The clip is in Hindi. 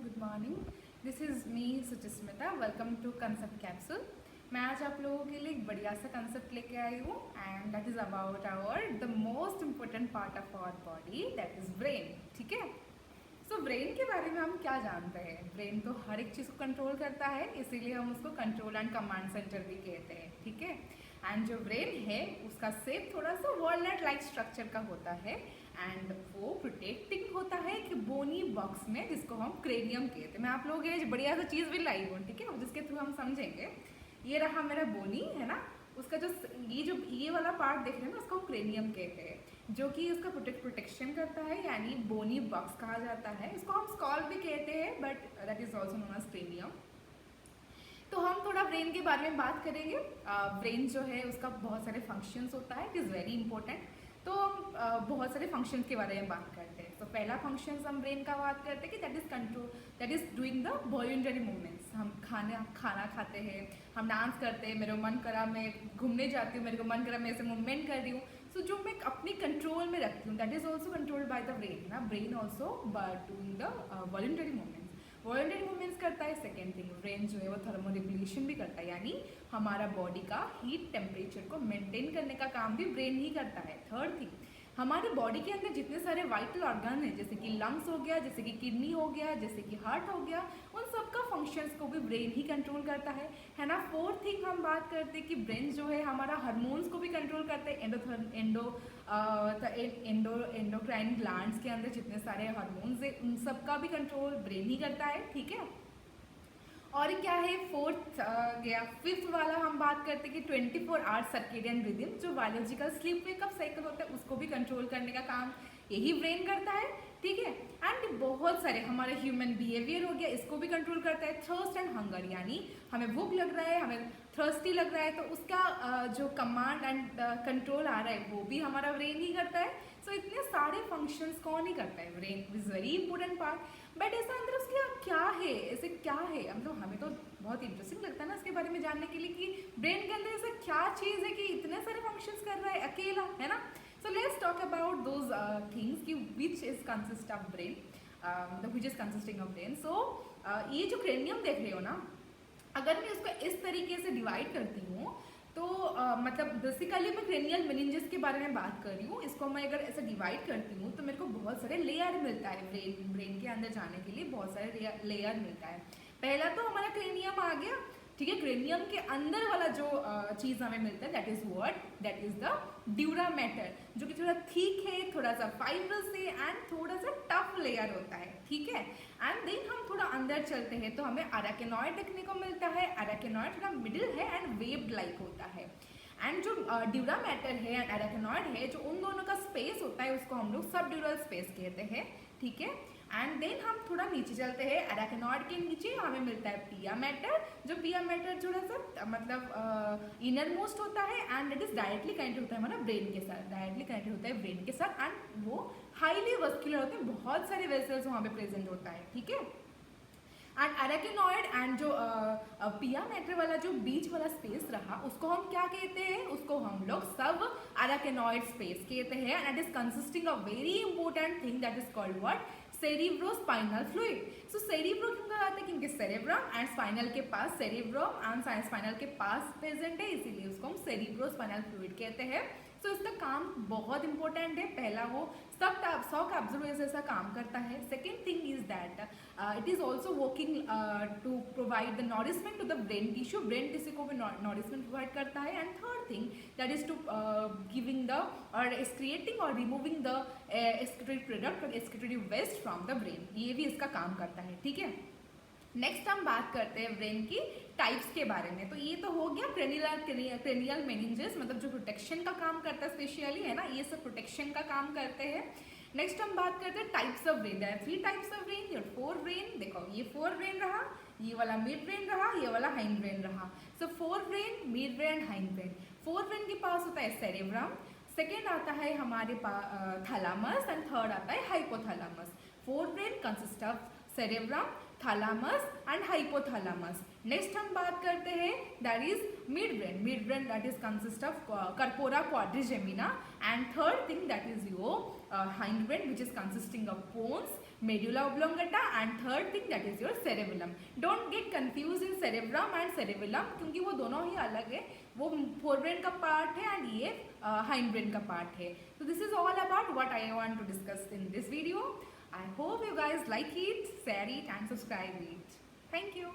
Good morning. This is me Suchismita. Welcome to concept capsule. मैं आज आप लोगों के लिए एक बढ़िया सा कंसेप्ट लेके आई हूँ and that is about our the most important part of our body, that is brain. ठीक है। सो ब्रेन के बारे में हम क्या जानते हैं? ब्रेन तो हर एक चीज़ को कंट्रोल करता है, इसीलिए हम उसको कंट्रोल एंड कमांड सेंटर भी कहते हैं। ठीक है। एंड जो ब्रेन है उसका शेप थोड़ा सा वॉलनट लाइक स्ट्रक्चर का होता है एंड वो प्रोटेक्टिंग होता है कि बोनी बॉक्स में, जिसको हम क्रेनियम कहते हैं। मैं आप लोगों के लिए बढ़िया सा चीज़ भी लाई हूँ, ठीक है, जिसके थ्रू हम समझेंगे। ये रहा मेरा बोनी, है ना। उसका जो ये वाला पार्ट देख रहे हैं ना, उसको हम क्रेनियम कहते हैं, जो कि उसका प्रोटेक्शन करता है, यानी बोनी बॉक्स कहा जाता है। इसको हम स्कॉल भी कहते हैं, but that is also known as cranium. तो हम थोड़ा ब्रेन के बारे में बात करेंगे। ब्रेन जो है उसका बहुत सारे फंक्शंस होता है, इट इज़ वेरी इंपॉर्टेंट। तो हम बहुत सारे फंक्शंस के बारे में बात करते हैं। तो पहला फंक्शन हम ब्रेन का बात करते हैं कि that is control, that is doing the voluntary movements. हम खाना खाते हैं, हम डांस करते हैं, मेरे को मन करा मैं घूमने जाती हूँ, मेरे को मन करा मैं ऐसे मूवमेंट कर रही हूँ। सो जो मैं अपनी कंट्रोल में रखती हूँ, that is also controlled by the brain ना। Brain also doing the voluntary movements. Voluntary movements करता है। सेकेंड थिंग, ब्रेन जो है वो थर्मो रेगुलेशन भी करता है, यानी हमारा बॉडी का हीट टेम्परेचर को मेंटेन करने का काम भी ब्रेन ही करता है। थर्ड थिंग, हमारे बॉडी के अंदर जितने सारे वाइटल ऑर्गन हैं, जैसे कि लंग्स हो गया, जैसे कि किडनी हो गया, जैसे कि हार्ट हो गया, उन सब का फंक्शंस को भी ब्रेन ही कंट्रोल करता है ना। फोर्थ थिंग हम बात करते हैं कि ब्रेन जो है हमारा हार्मोन्स को भी कंट्रोल करता है। एंडोक्राइन ग्लैंड्स के अंदर जितने सारे हार्मोन्स है, उन सब का भी कंट्रोल ब्रेन ही करता है। ठीक है। और क्या है फोर्थ गया। फिफ्थ वाला हम बात करते हैं कि 24 आवर्स सर्केडियन रिदम, जो बायोलॉजिकल स्लीप वेकअप साइकिल होता है, उसको भी कंट्रोल करने का काम यही ब्रेन करता है। ठीक है। एंड बहुत सारे हमारे ह्यूमन बिहेवियर हो गया, इसको भी कंट्रोल करता है। थर्स्ट एंड हंगर, यानी हमें भूख लग रहा है, हमें थर्स्टी लग रहा है, तो उसका जो कमांड एंड कंट्रोल आ रहा है वो भी हमारा ब्रेन ही करता है। सो इतने सारे फंक्शंस कौन ही करता है? Brain is very important part. But ऐसा अंदर उसके क्या है, ऐसे क्या है, मतलब हमें तो बहुत इंटरेस्टिंग लगता है ना इसके बारे में जानने के लिए कि ब्रेन के अंदर ऐसा क्या चीज़ है कि इतने सारे फंक्शंस कर रहा है अकेला, है ना। So let's talk about those things कि which is consist of brain, which is consisting of brain. So ये जो क्रेनियम देख रहे हो ना, अगर मैं इसको इस तरीके से डिवाइड करती हूँ तो मतलब बेसिकली मैं क्रेनियल मेनिंजेस के बारे में बात कर रही हूँ। इसको मैं अगर ऐसे डिवाइड करती हूँ तो मेरे को बहुत सारे लेयर मिलता है। ब्रेन के अंदर जाने के लिए बहुत सारे लेयर मिलता है। पहला तो हमारा क्रेनियम आ गया, ठीक है। क्रेनियम के अंदर वाला जो चीज़ हमें मिलता है, that is what, that is the dura mater, जो कि थोड़ा थिक है, थोड़ा सा फाइब्रस है एंड थोड़ा सा टफ लेयर होता है। ठीक है। एंड देन हम थोड़ा अंदर चलते हैं तो हमें अराकेनॉइड देखने को मिलता है। अराकेनॉइड थोड़ा मिडिल है एंड वेव्ड लाइक होता है। एंड जो ड्यूरा मैटर है एंड अराकेनॉइड है, जो उन दोनों का स्पेस होता है, उसको हम लोग सब ड्यूरल स्पेस कहते हैं। ठीक है। एंड देन हम थोड़ा नीचे चलते हैं। अराकेनॉइड के नीचे हमें मिलता है पिया मैटर, जो पिया मैटर थोड़ा सा मतलब इनर मोस्ट होता है and it is directly connected होता है हमारा ब्रेन के साथ, डायरेक्टली कनेक्टेड होता है ब्रेन के साथ। एंड वो हाईली वस्कुलर होते हैं, बहुत सारे वेसल्स वहाँ पे प्रेजेंट होता है। ठीक है। एंड अराकेनॉइड एंड जो पिया मैटर वाला जो बीच वाला स्पेस रहा, उसको हम क्या कहते हैं? उसको हम लोग सब अराकेनॉइड स्पेस कहते हैं। And it is consisting of very important thing that is called what, cerebrospinal fluid. So cerebro क्यों कहलाता है? क्योंकि सेरेब्रम एंड स्पाइनल के पास, सेरिब्रम एंड स्पाइनल के पास प्रेजेंट है, इसीलिए उसको हम सेरिब्रोस्पाइनल फ्लूइड कहते हैं। तो इसका काम बहुत इंपॉर्टेंट है। पहला वो शॉक एब्जॉर्बर जैसा काम करता है। Second thing is that it is also working to provide the nourishment to the brain tissue, brain tissue को भी नॉरिशमेंट प्रोवाइड करता है। And third thing that is to giving the और एक्सक्रिएटिंग और रिमूविंग द एक्सक्रीटरी प्रोडक्ट और excretory waste from the brain, ये भी इसका काम करता है। ठीक है। नेक्स्ट हम बात करते हैं ब्रेन की टाइप्स के बारे में। तो ये तो हो गया क्रेनियल मेनिंजेस, मतलब जो प्रोटेक्शन का काम करता है स्पेशली, है ना, ये सब प्रोटेक्शन का काम करते हैं। नेक्स्ट हम बात करते हैं types of brain. There are 3 types of brain, your 4 brain. देखो ये 4 ब्रेन रहा, ये वाला मिड ब्रेन रहा, ये वाला हाइंड ब्रेन रहा। सो 4 brain, mid brain, hind brain. 4 brain के पास होता है सेरेब्रम, सेकेंड आता है हमारे पास थैलामस एंड थर्ड आता है hypothalamus. 4 brain consist of cerebrum, thalamus and hypothalamus. Next हम बात करते हैं that is mid brain. Mid brain that is consist of corpora quadrigemina, and third thing that is your hind brain, which is consisting of bones medulla oblongata, and third thing that is your cerebellum. Don't get confused in cerebrum and cerebellum क्योंकि वो दोनों ही अलग है. वो forebrain का part है and ये hindbrain का part है. So this is all about what I want to discuss in this video. I hope you guys like it, share it and subscribe it. Thank you.